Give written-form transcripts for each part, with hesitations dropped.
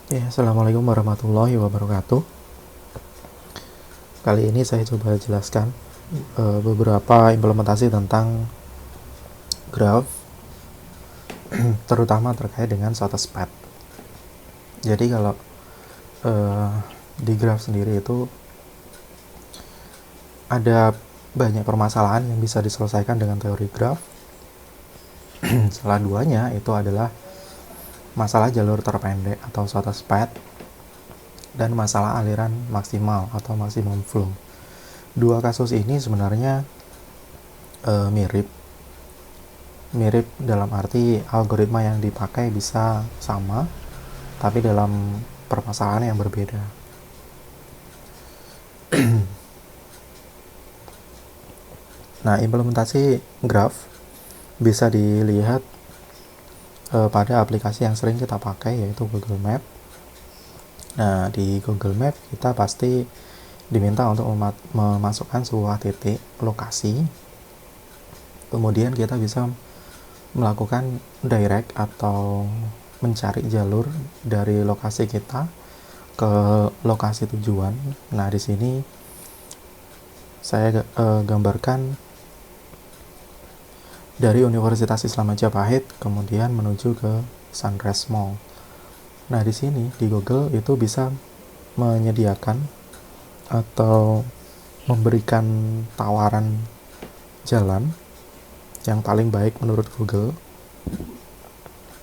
Ya, Assalamualaikum warahmatullahi wabarakatuh. Kali ini saya coba jelaskan beberapa implementasi tentang graph, terutama terkait dengan status path. Jadi kalau uh, di graph sendiri itu ada banyak permasalahan yang bisa diselesaikan dengan teori graph. Salah duanya itu adalah masalah jalur terpendek atau status path dan masalah aliran maksimal atau maximum flow. Dua kasus ini sebenarnya mirip dalam arti algoritma yang dipakai bisa sama, tapi dalam permasalahan yang berbeda. Nah, implementasi graph bisa dilihat pada aplikasi yang sering kita pakai, yaitu Google Map. Nah, di Google Map kita pasti diminta untuk memasukkan sebuah titik lokasi. Kemudian kita bisa melakukan direct atau mencari jalur dari lokasi kita ke lokasi tujuan. Nah, di sini saya gambarkan dari Universitas Islam Majapahit kemudian menuju ke Sunrise Mall. Nah, di sini di Google itu bisa menyediakan atau memberikan tawaran jalan yang paling baik menurut Google.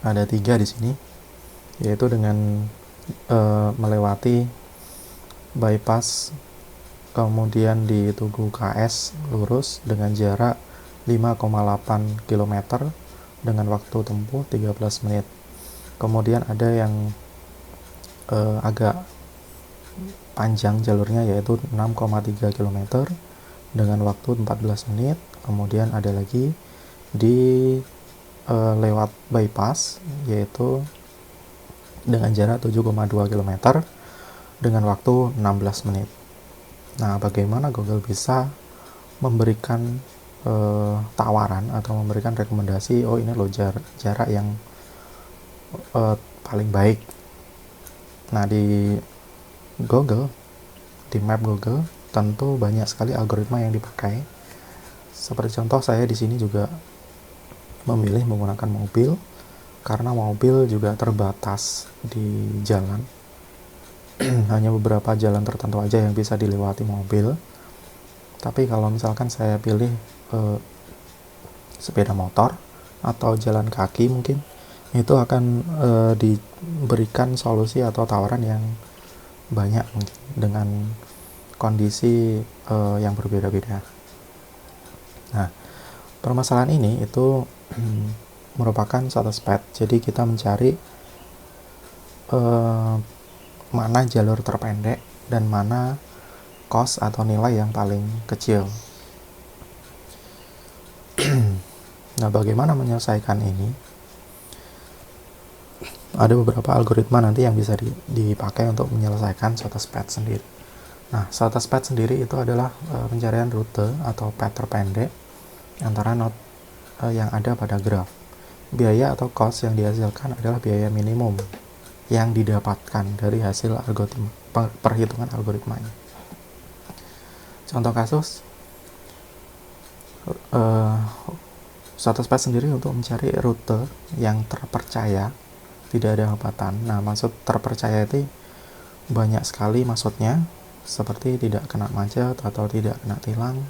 Ada 3 di sini, yaitu dengan melewati bypass, kemudian di Tugu KS lurus dengan jarak 5,8 km dengan waktu tempuh 13 menit. Kemudian ada yang agak panjang jalurnya, yaitu 6,3 km dengan waktu 14 menit. Kemudian ada lagi di lewat bypass, yaitu dengan jarak 7,2 km dengan waktu 16 menit. Nah, bagaimana Google bisa memberikan tawaran atau memberikan rekomendasi, oh ini loh jarak yang paling baik. Nah, di Google, di map Google tentu banyak sekali algoritma yang dipakai. Seperti contoh, saya di sini juga memilih menggunakan mobil karena mobil juga terbatas di jalan. Hanya beberapa jalan tertentu aja yang bisa dilewati mobil. Tapi kalau misalkan saya pilih sepeda motor atau jalan kaki, mungkin itu akan diberikan solusi atau tawaran yang banyak mungkin dengan kondisi yang berbeda-beda. Nah, permasalahan ini itu merupakan status path. Jadi kita mencari mana jalur terpendek dan mana cost atau nilai yang paling kecil. Nah, bagaimana menyelesaikan ini? Ada beberapa algoritma nanti yang bisa dipakai untuk menyelesaikan status path sendiri. Nah, status path sendiri itu adalah pencarian rute atau path terpendek antara node yang ada pada graph. Biaya atau cost yang dihasilkan adalah biaya minimum yang didapatkan dari hasil perhitungan algoritmanya. Contoh kasus, status path sendiri untuk mencari rute yang terpercaya, tidak ada hambatan. Nah, maksud terpercaya itu banyak sekali maksudnya, seperti tidak kena macet atau tidak kena tilang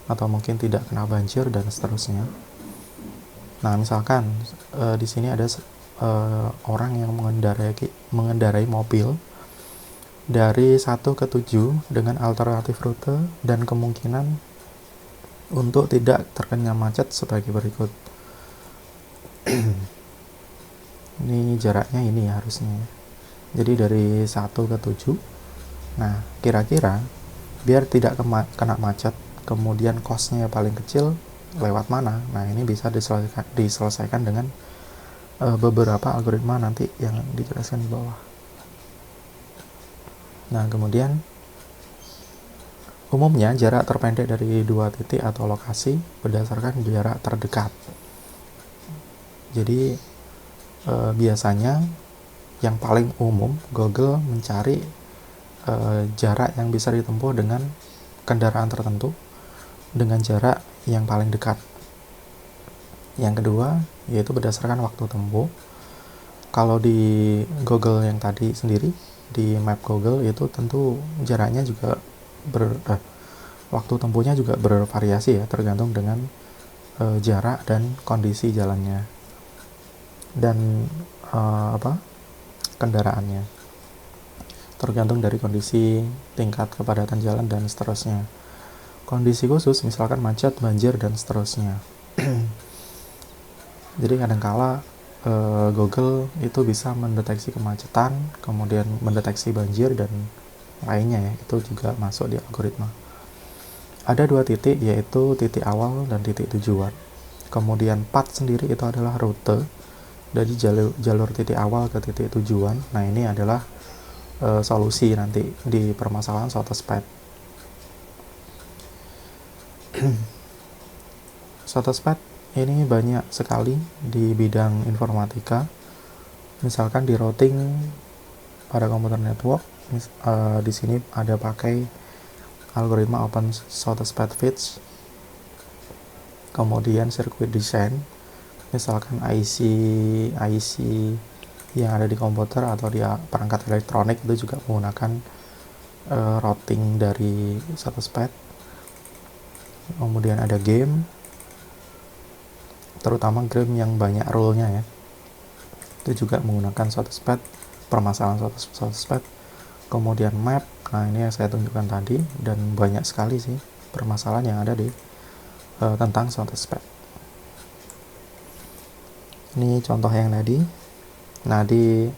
atau mungkin tidak kena banjir dan seterusnya. Nah, misalkan di sini ada orang yang mengendarai mobil dari 1 ke 7 dengan alternatif rute dan kemungkinan untuk tidak terkena macet sebagai berikut. Ini jaraknya ini harusnya. Jadi dari 1 ke 7. Nah, kira-kira biar tidak kena macet, kemudian cost-nya paling kecil, lewat mana? Nah, ini bisa diselesaikan dengan beberapa algoritma nanti yang dijelaskan di bawah. Nah, kemudian umumnya jarak terpendek dari dua titik atau lokasi berdasarkan jarak terdekat. Jadi biasanya yang paling umum, Google mencari jarak yang bisa ditempuh dengan kendaraan tertentu dengan jarak yang paling dekat. Yang kedua, yaitu berdasarkan waktu tempuh. Kalau di Google yang tadi sendiri, di map Google itu tentu jaraknya juga waktu tempuhnya juga bervariasi ya, tergantung dengan jarak dan kondisi jalannya dan kendaraannya, tergantung dari kondisi, tingkat kepadatan jalan dan seterusnya. Kondisi khusus misalkan macet, banjir dan seterusnya. Jadi kadangkala Google itu bisa mendeteksi kemacetan, kemudian mendeteksi banjir dan lainnya ya, itu juga masuk di algoritma. Ada 2 titik, yaitu titik awal dan titik tujuan. Kemudian path sendiri itu adalah rute dari jalur titik awal ke titik tujuan. Nah, ini adalah solusi nanti di permasalahan SourcePath. SourcePath ini banyak sekali di bidang informatika. Misalkan di routing pada komputer network, di sini ada pakai algoritma Open SourcePath Fits. Kemudian circuit design, misalkan IC yang ada di komputer atau di perangkat elektronik itu juga menggunakan routing dari SourcePath. Kemudian ada game, terutama game yang banyak role-nya ya, itu juga menggunakan SourcePath, permasalahan SourcePath. Kemudian map, nah ini yang saya tunjukkan tadi, dan banyak sekali sih permasalahan yang ada di tentang SourcePath. Ini contoh yang tadi. Nah, di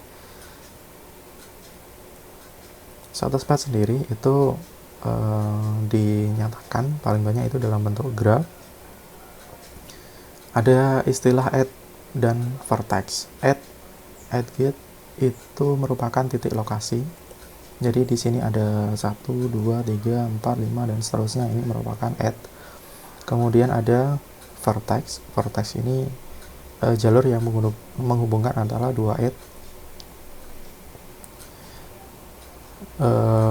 SourcePath sendiri itu dinyatakan paling banyak itu dalam bentuk graph. Ada istilah add dan vertex. Add gate itu merupakan titik lokasi. Jadi di sini ada 1, 2, 3, 4, 5 dan seterusnya, ini merupakan add. Kemudian ada vertex. Vertex ini jalur yang menghubungkan antara 2 add.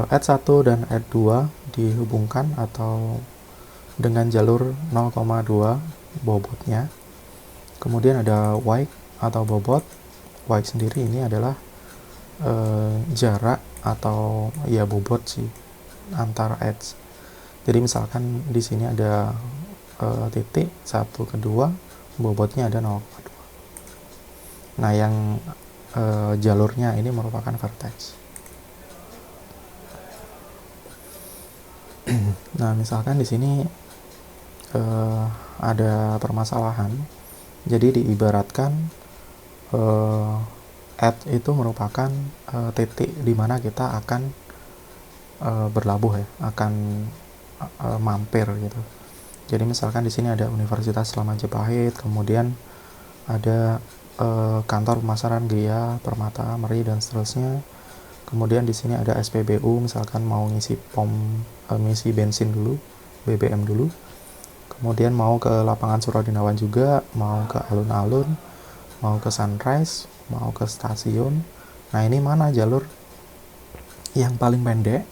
Add 1 dan add 2 dihubungkan atau dengan jalur 0,2 bobotnya. Kemudian ada wide atau bobot. Wide sendiri ini adalah jarak atau ya bobot sih antar edge. Jadi misalkan di sini ada titik 1 ke 2, bobotnya ada 0,2. Nah, yang jalurnya ini merupakan vertex. Nah, misalkan di sini ada permasalahan. Jadi diibaratkan add itu merupakan titik di mana kita akan berlabuh ya, akan mampir gitu. Jadi misalkan di sini ada Universitas Slamet Majapahit, kemudian ada kantor pemasaran Gria, Permata, Meri dan seterusnya. Kemudian di sini ada SPBU, misalkan mau ngisi ngisi bensin dulu, BBM dulu. Kemudian mau ke lapangan Surodinawan juga, mau ke alun-alun, mau ke Sunrise, mau ke stasiun. Nah, ini mana jalur yang paling pendek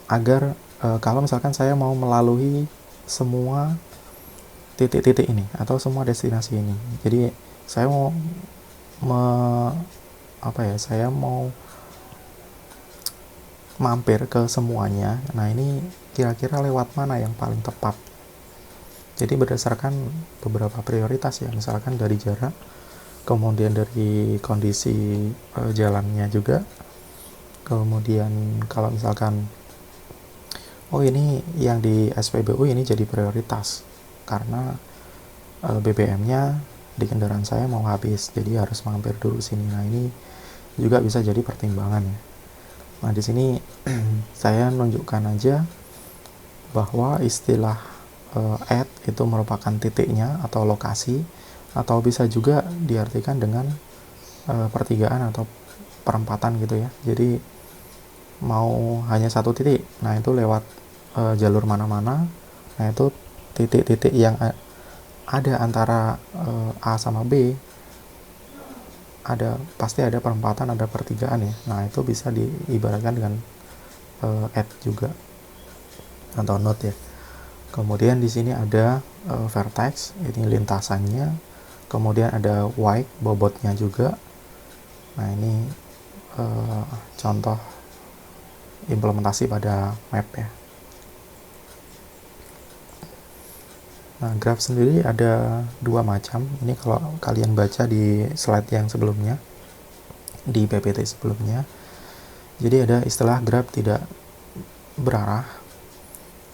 agar kalau misalkan saya mau melalui semua titik-titik ini atau semua destinasi ini. Jadi saya mau saya mau mampir ke semuanya. Nah, ini kira-kira lewat mana yang paling tepat? Jadi berdasarkan beberapa prioritas ya, misalkan dari jarak, kemudian dari kondisi jalannya juga, kemudian kalau misalkan ini yang di SPBU ini jadi prioritas karena BBM-nya di kendaraan saya mau habis, jadi harus mampir dulu sini. Nah, ini juga bisa jadi pertimbangan ya. Nah, di sini saya menunjukkan aja bahwa istilah add itu merupakan titiknya atau lokasi, atau bisa juga diartikan dengan pertigaan atau perempatan gitu ya. Jadi mau hanya satu titik, nah itu lewat jalur mana-mana. Nah, itu titik-titik yang ada antara A sama B pasti ada perempatan, ada pertigaan ya. Nah, itu bisa diibaratkan dengan add juga atau node ya. Kemudian di sini ada vertex, ini lintasannya. Kemudian ada wide, bobotnya juga. Nah, ini contoh implementasi pada map ya. Nah, graph sendiri ada dua macam. Ini kalau kalian baca di slide yang sebelumnya, di PPT sebelumnya. Jadi ada istilah graph tidak berarah.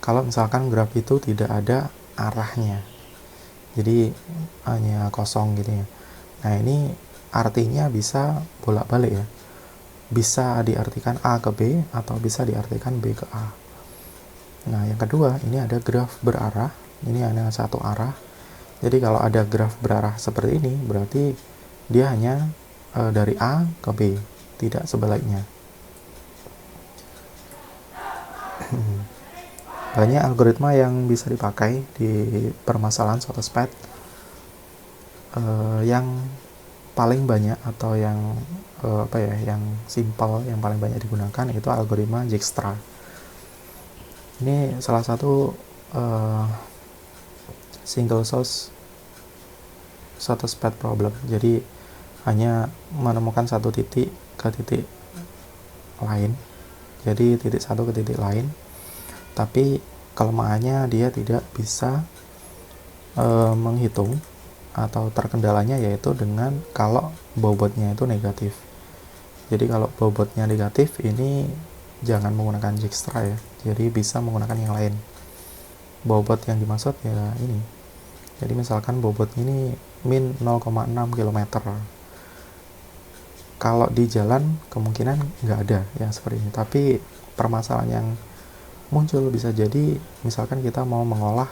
Kalau misalkan graph itu tidak ada arahnya, jadi hanya kosong gitu ya. Nah, ini artinya bisa bolak-balik ya. Bisa diartikan A ke B atau bisa diartikan B ke A. Nah, yang kedua, ini ada graph berarah. Ini hanya satu arah. Jadi kalau ada graph berarah seperti ini, berarti dia hanya dari A ke B, tidak sebaliknya. Banyak algoritma yang bisa dipakai di permasalahan SOTOSPET. Yang paling banyak atau yang yang simple, yang paling banyak digunakan itu algoritma Dijkstra. Ini salah satu single source SOTOSPET problem. Jadi hanya menemukan satu titik ke titik lain. Jadi titik satu ke titik lain. Tapi kelemahannya dia tidak bisa menghitung, atau terkendalanya yaitu dengan kalau bobotnya itu negatif. Jadi kalau bobotnya negatif, ini jangan menggunakan Dijkstra ya. Jadi bisa menggunakan yang lain. Bobot yang dimaksud ya ini. Jadi misalkan bobot ini min 0,6 km. Kalau di jalan kemungkinan nggak ada yang seperti ini. Tapi permasalahan yang muncul bisa jadi misalkan kita mau mengolah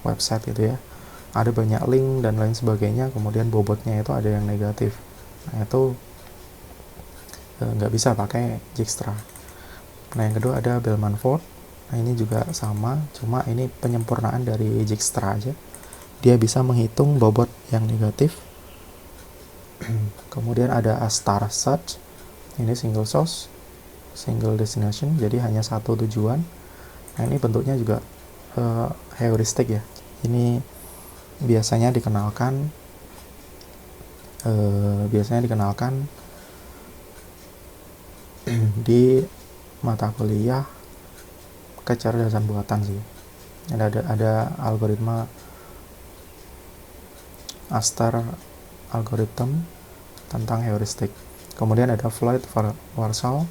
website gitu ya, ada banyak link dan lain sebagainya, kemudian bobotnya itu ada yang negatif. Nah, itu nggak bisa pakai Dijkstra. Nah, yang kedua ada Bellman-Ford. Nah, ini juga sama, cuma ini penyempurnaan dari Dijkstra aja. Dia bisa menghitung bobot yang negatif. Kemudian ada Astar Search. Ini single source, single destination, jadi hanya satu tujuan. Nah, ini bentuknya juga heuristik ya. Ini biasanya dikenalkan di mata kuliah kecerdasan buatan sih. Ada algoritma Astar algorithm tentang heuristik. Kemudian ada Floyd-Warshall.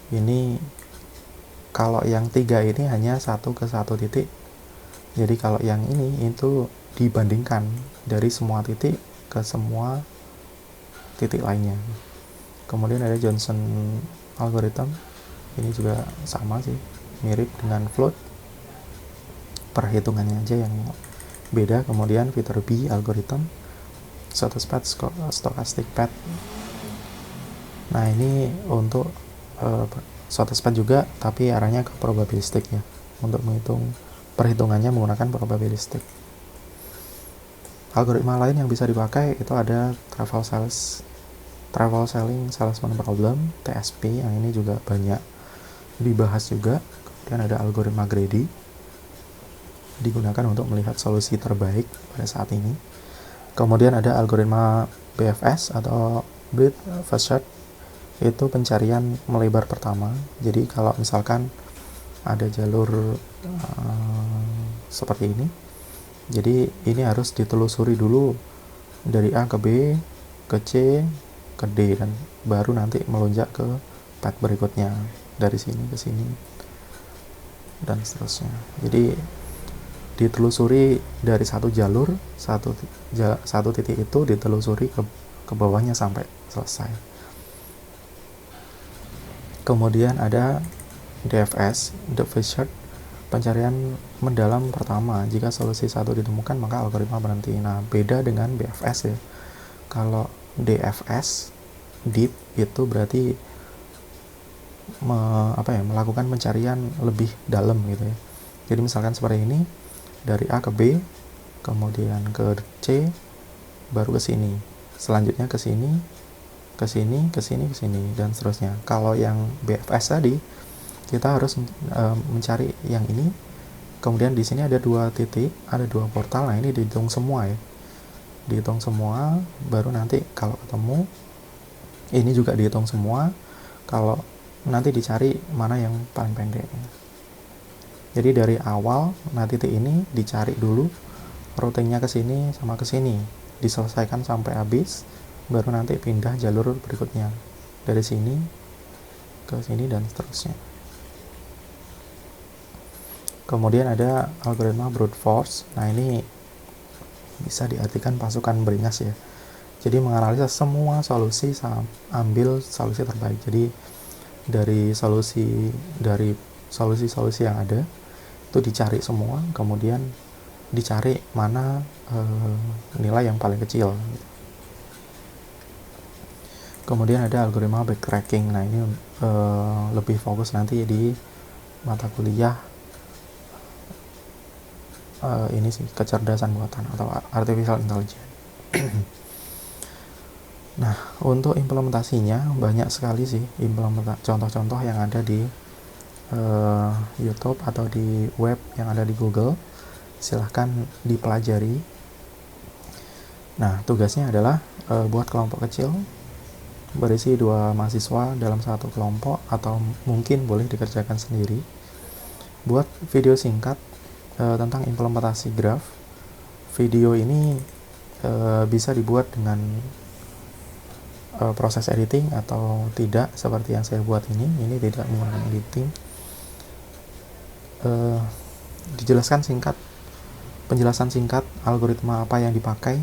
Ini kalau yang tiga ini hanya satu ke satu titik. Jadi kalau yang ini itu dibandingkan dari semua titik ke semua titik lainnya. Kemudian ada Johnson algorithm. Ini juga sama sih, mirip dengan Floyd. Perhitungannya aja yang beda. Kemudian Viterbi algorithm, SOTOSPET, stochastic path. Nah, ini untuk SOTOSPET juga, tapi arahnya ke probabilistik ya, untuk menghitung perhitungannya menggunakan probabilistik. Algoritma lain yang bisa dipakai itu ada Travel Selling Salesman Problem, TSP, yang ini juga banyak dibahas juga. Kemudian ada algoritma greedy, digunakan untuk melihat solusi terbaik pada saat ini. Kemudian ada algoritma BFS atau Breadth First Search, itu pencarian melebar pertama. Jadi kalau misalkan ada jalur seperti ini, jadi ini harus ditelusuri dulu dari A ke B ke C ke D, dan baru nanti melonjak ke path berikutnya dari sini ke sini dan seterusnya. Jadi ditelusuri dari satu jalur, satu titik itu ditelusuri ke bawahnya sampai selesai. Kemudian ada DFS, Depth First Search, pencarian mendalam pertama. Jika solusi satu ditemukan, maka algoritma berhenti. Nah, beda dengan BFS ya. Kalau DFS, Deep, itu berarti melakukan pencarian lebih dalam gitu ya. Jadi misalkan seperti ini, dari A ke B, kemudian ke C, baru ke sini. Selanjutnya ke sini, ke sini, ke sini, ke sini, dan seterusnya. Kalau yang BFS tadi, kita harus mencari yang ini. Kemudian di sini ada 2 titik, ada 2 portal. Nah, ini dihitung semua ya. Dihitung semua, baru nanti kalau ketemu, ini juga dihitung semua. Kalau nanti dicari mana yang paling pendek. Jadi dari awal, nah titik ini dicari dulu, routingnya ke sini sama ke sini, diselesaikan sampai habis, baru nanti pindah jalur berikutnya dari sini ke sini dan seterusnya. Kemudian ada algoritma brute force. Nah, ini bisa diartikan pasukan beringas ya. Jadi menganalisa semua solusi, ambil solusi terbaik. Jadi dari solusi-solusi yang ada itu dicari semua, kemudian dicari mana nilai yang paling kecil. Kemudian ada algoritma backtracking. Nah, ini lebih fokus nanti di mata kuliah ini sih, kecerdasan buatan atau artificial intelligence. Nah, untuk implementasinya banyak sekali sih contoh-contoh yang ada di YouTube atau di web yang ada di Google. Silahkan dipelajari. Nah, tugasnya adalah buat kelompok kecil, berisi 2 mahasiswa dalam satu kelompok, atau mungkin boleh dikerjakan sendiri. Buat video singkat tentang implementasi graph. Video ini bisa dibuat dengan proses editing atau tidak, seperti yang saya buat ini tidak menggunakan editing. Penjelasan singkat algoritma apa yang dipakai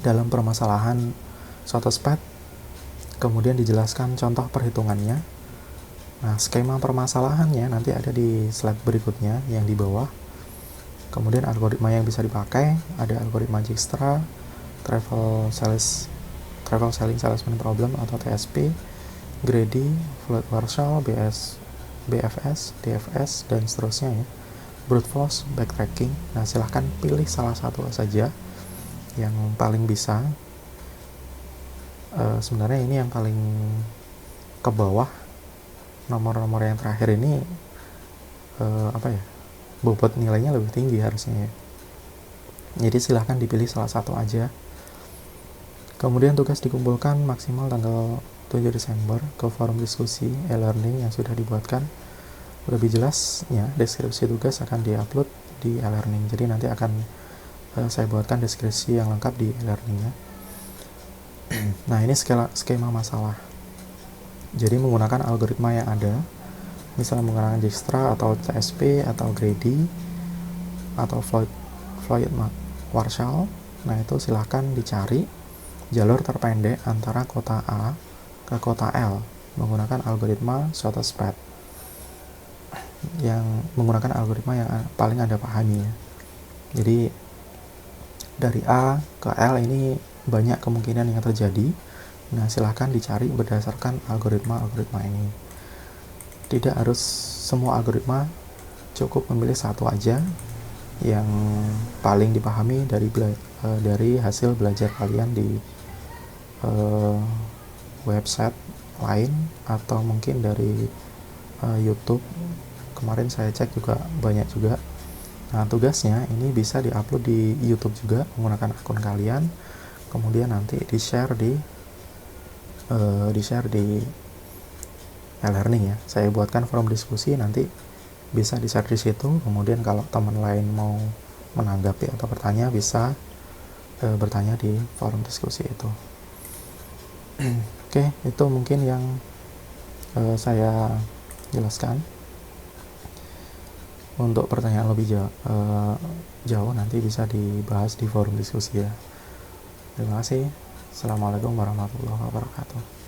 dalam permasalahan suatu SPAT, kemudian dijelaskan contoh perhitungannya. Nah, skema permasalahannya nanti ada di slide berikutnya yang di bawah. Kemudian algoritma yang bisa dipakai, ada algoritma Dijkstra, Travel Selling Salesman Problem atau TSP, Grady, Floyd-Warshall, BFS, DFS, dan seterusnya ya. Brute force, backtracking. Nah, silahkan pilih salah satu saja yang paling bisa. Sebenarnya ini yang paling ke bawah, nomor-nomor yang terakhir ini bobot nilainya lebih tinggi harusnya ya. Jadi silahkan dipilih salah satu aja. Kemudian tugas dikumpulkan maksimal tanggal 7 Desember ke forum diskusi e-learning yang sudah dibuatkan. Lebih jelasnya, deskripsi tugas akan diupload di e-learning. Jadi nanti akan saya buatkan deskripsi yang lengkap di e-learningnya. Nah, ini skema masalah. Jadi menggunakan algoritma yang ada, misalnya menggunakan Dijkstra atau TSP atau Grady atau Floyd-Warshall. Nah, itu silahkan dicari jalur terpendek antara kota A ke kota L menggunakan algoritma suatu SPAT, yang menggunakan algoritma yang paling Anda pahami ya. Jadi dari A ke L ini banyak kemungkinan yang terjadi. Nah, silahkan dicari berdasarkan algoritma ini. Tidak harus semua algoritma, cukup memilih satu aja yang paling dipahami dari hasil belajar kalian di website lain atau mungkin dari YouTube. Kemarin saya cek juga banyak juga. Nah, tugasnya ini bisa diupload di YouTube juga menggunakan akun kalian, kemudian nanti di-share di e-learning ya. Saya buatkan forum diskusi, nanti bisa di-share di situ. Kemudian kalau teman lain mau menanggapi atau bertanya, bisa bertanya di forum diskusi itu. Oke, itu mungkin yang saya jelaskan. Untuk pertanyaan lebih jauh nanti bisa dibahas di forum diskusi ya. Terima kasih. Assalamualaikum warahmatullahi wabarakatuh.